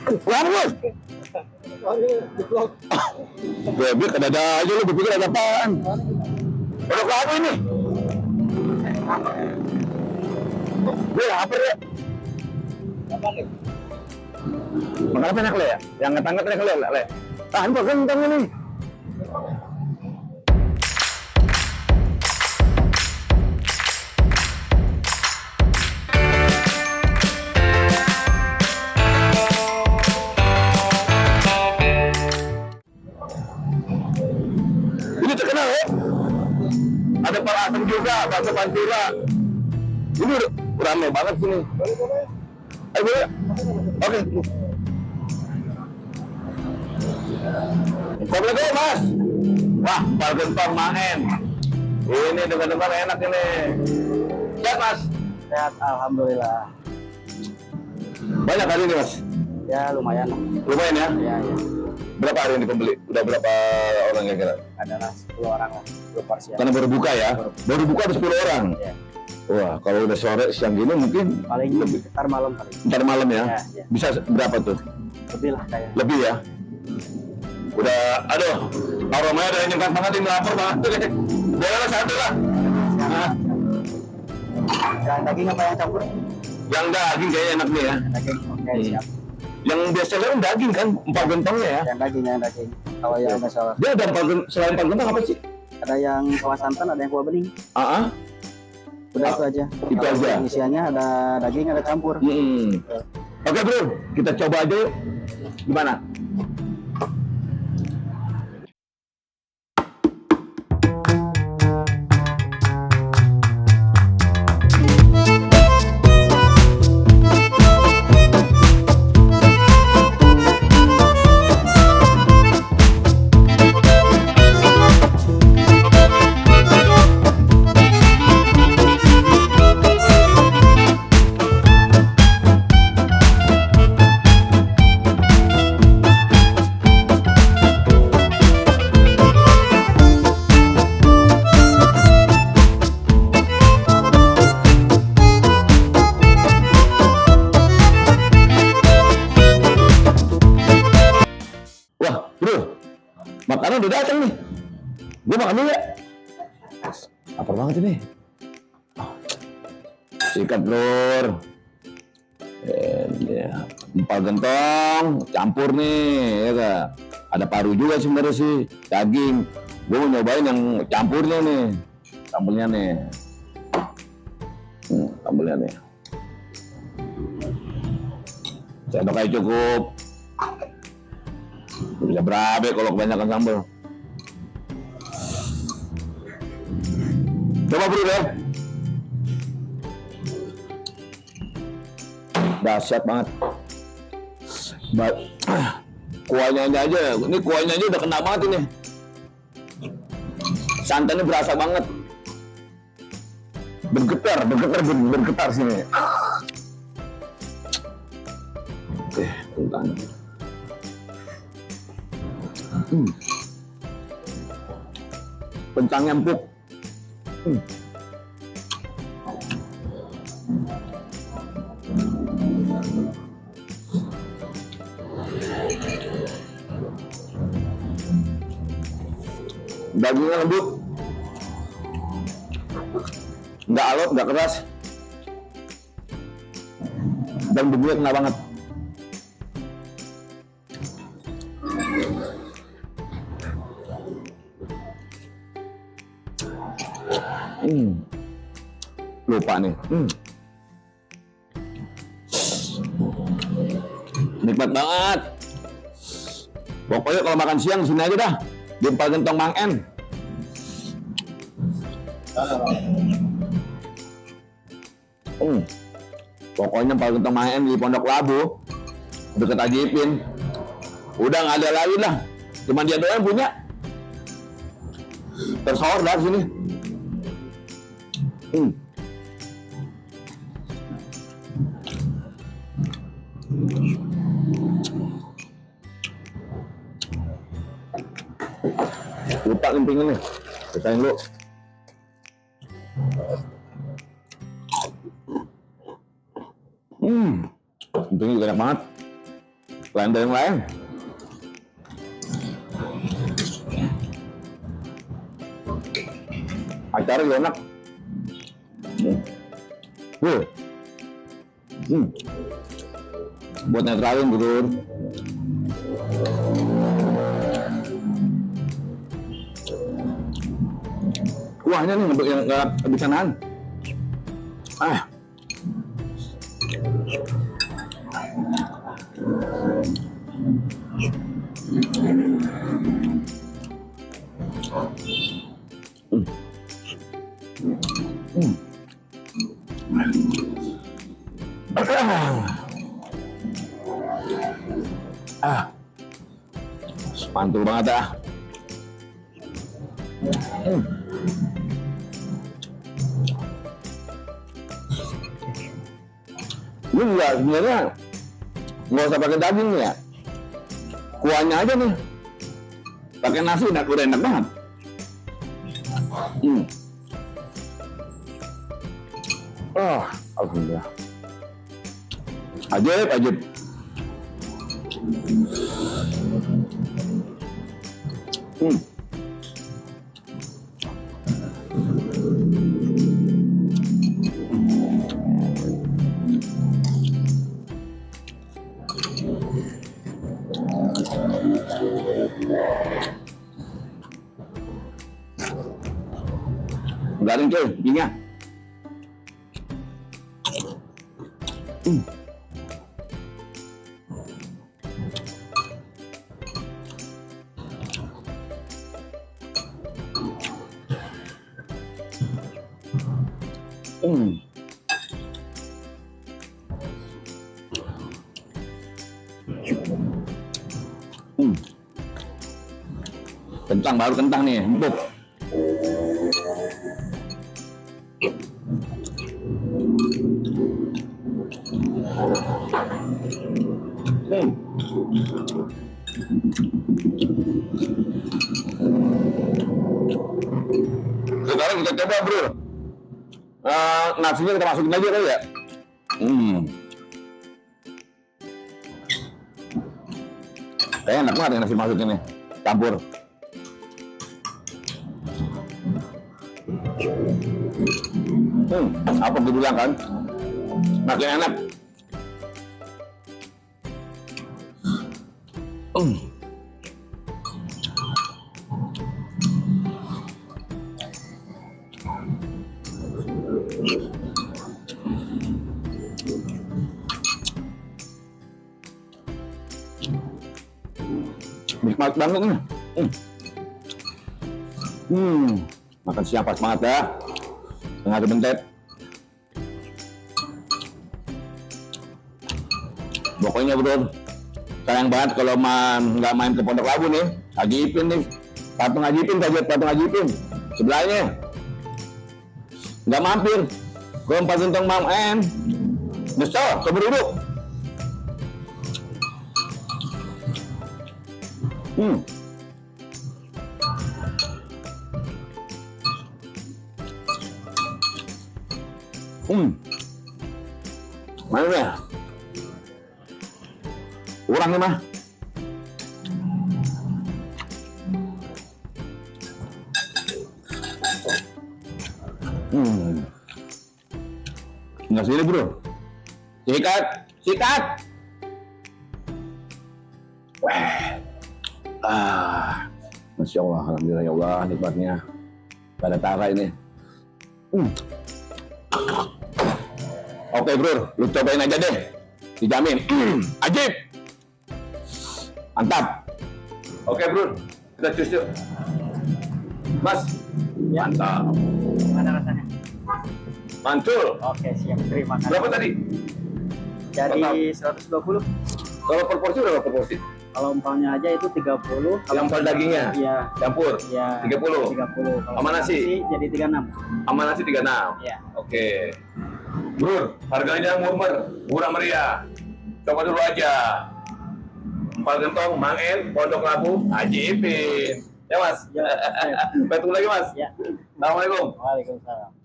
Wah, bos. Bebek ada aja lu, berpikir ada apaan? Udah apa ini? Gue lapar ya. Makan apa enak le ya? Yang ngetang-ngetang enak le. Tahan kok kentang ini. Ini terkenal ya. Ada Pak Asem juga, bakso Pantura. Ini ramai banget sini. Ayo boleh? Oke. Assalamualaikum Mas. Wah, Pak Gentong Maen. Ini dengar-dengar enak ini. Sehat Mas? Sehat, alhamdulillah. Banyak hari ini Mas? Ya lumayan. Lumayan ya? Ya, ya. Berapa hari ini pembeli? Udah berapa orang kira-kira? Adalah 10 orang lah, 10 porsi. Karena baru buka ya? Baru buka ada 10 orang? Ya. Wah, kalau udah sore siang gini mungkin Paling ntar malam kali. ntar malam ya? Ya, ya. Bisa berapa tuh? Lebih lah kayak. Lebih ya? Udah, aduh, aromanya udah nyengat banget, ini lapar banget tuh deh. Boleh satu lah. Nah, Yang daging apa yang campur? yang daging kayaknya enak nih ya. Daging, oke siap. Yang biasa kan daging kan, empal gentongnya ya. Yang daging. Kalau yang masalah Dia ada selain empal gentong apa sih? ada yang kuah santan, ada yang kuah bening. Ah, Udah itu aja. Itu Kalau aja. yang isiannya ada daging, ada campur. Oke bro, kita coba aja yuk. Gimana? Wah, bro, makanan udah datang nih. Gue makan dulu ya. Lapar banget ini. Sikat bro. Ya, empal gentong, campur nih, ya kan. Ada paru juga sebenarnya sih, daging. Gue mau nyobain yang campurnya nih, sambelnya nih. Sambelnya nih. Sendok aja cukup. Bisa berabe kalau kebanyakan sambal. Coba bro deh. Dahsyat banget. Kuahnya aja, ini kuahnya aja udah kena banget ini. Santannya berasa banget. Bergetar sini. Tentang. Pencangnya empuk. Dagingnya lembut, nggak alot, nggak keras, dan bumbunya kena banget. Lupa nih. Nikmat banget. Pokoknya kalau makan siang sini aja dah, di Empal Gentong Mang En. Pokoknya Empal Gentong Mang En di Pondok Labu, deket Haji Ipin. Udah nggak ada lagi lah, cuma dia doang punya. Tersohor dari sini. Lupa limpingnya nih, pecahin dulu. Limpingnya banyak banget. Lain dari yang lain. Acara juga enak. Buat netralin, Bro. Kuahnya nih untuk yang nggak bisa nahan. Mantul banget ah. Ini enggak, sebenarnya nggak usah pakai daging ya. Kuahnya aja nih. Pakai nasi udah enak banget. Alhamdulillah. Ajaib, ajaib. Garing coy, giginya. Kentang, baru kentang nih, empuk. Sekarang kita coba, Bro. Nasinya kita masukin aja kali ya. Kayaknya enak banget yang nasi masukin nih, campur. Apa gue bilang kan? Makin enak. Nikmat banget nih. Makan siang pas banget ya. Tengah kebentet. Pokoknya Bro, sayang banget kalau nggak main ke Pondok Labu nih. Haji Ipin nih, patung Haji Ipin, patung Haji Ipin sebelahnya nggak mampir ke Empat Gentong Mam En. Nyesel, coba duduk. Mana ya? Kurang nih mah. Nggak sini Bro. Sikat, sikat. Masya Allah, alhamdulillah ya Allah, nikmatnya. Gak ada tara ini. Oke Bro, lu cobain aja deh. Dijamin. Ajib. Mantap. Oke Bro, kita cus yuk. Mas, Ya. mantap. Gimana rasanya? Mantul. Oke, siap. Terima kasih. Berapa tadi? Jadi 120. Kalau per porsi berapa per porsi? Kalau empalnya aja itu 30. Yang empal dagingnya? Iya. Campur? Iya. 30? 30. Kalau Sama nasi? jadi 36. Sama nasi 36? Iya. Oke. Bro, harganya murah meriah. Coba dulu aja. Empat Gentong, Mang En, Pondok Labu, Haji Ipin. Ya Mas? Ya. Betul lagi Mas? Ya. Assalamualaikum. Waalaikumsalam.